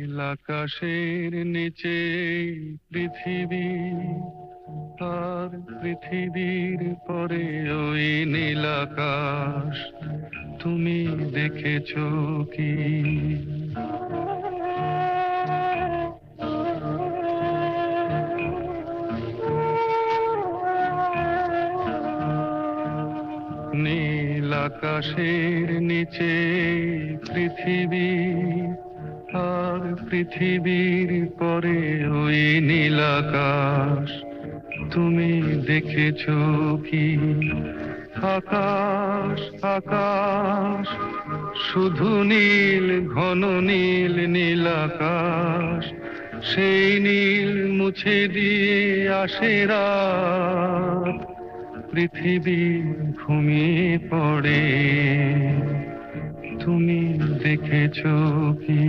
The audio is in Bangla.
নীল আকাশের নিচে পৃথিবী, আর পৃথিবীর পরে ওই নীল আকাশ, তুমি দেখেছো কি? নীল আকাশের নিচে পৃথিবী, আর পৃথিবীর পরে ওই নীল আকাশ, তুমি দেখেছো কি? আকাশ আকাশ, শুধু নীল, ঘন নীল, নীল আকাশ। সেই নীল মুছে দিয়ে আসে রাত, পৃথিবী ঘুমিয়ে পড়ে, তুমি দেখেছো কি?